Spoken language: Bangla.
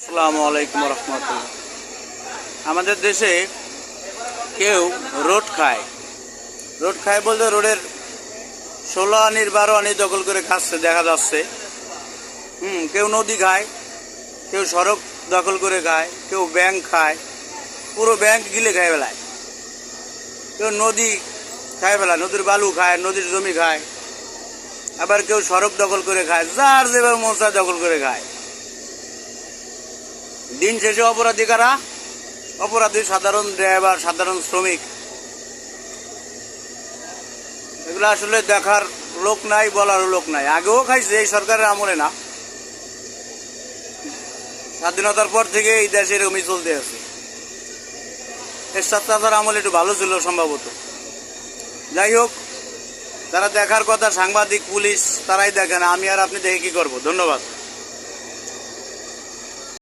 আসসালামু আলাইকুম রহমতুল্লাহ। আমাদের দেশে কেউ রোড খায় বলতে রোডের 16 আনির 12 আনি দখল করে খাচ্ছে দেখা যাচ্ছে। কেউ নদী খায়, কেউ সড়ক দখল করে খায়, কেউ ব্যাংক খায়, পুরো ব্যাংক গিলে খায় বেলায়। কেউ নদী খায় বেলায়, নদীর বালু খায়, নদীর জমি খায়। আবার কেউ সড়ক দখল করে খায়, যার যেভাবে মন চায় দখল করে খায়। দিন শেষে অপরাধী কারা? অপরাধী সাধারণ ড্রাইভার, সাধারণ শ্রমিক। এগুলো আসলে দেখার লোক নাই, বলারও লোক নাই। আগেও খাইছে, এই সরকারের আমলে না, স্বাধীনতার পর থেকে এই দেশে এরকমই চলতে আছে। এরশাদ চাচার আমলে একটু ভালো ছিল সম্ভবত। যাই হোক, যারা দেখার কথা সাংবাদিক, পুলিশ, তারাই দেখে না। আমি আর আপনি দেখে কি করবো? ধন্যবাদ।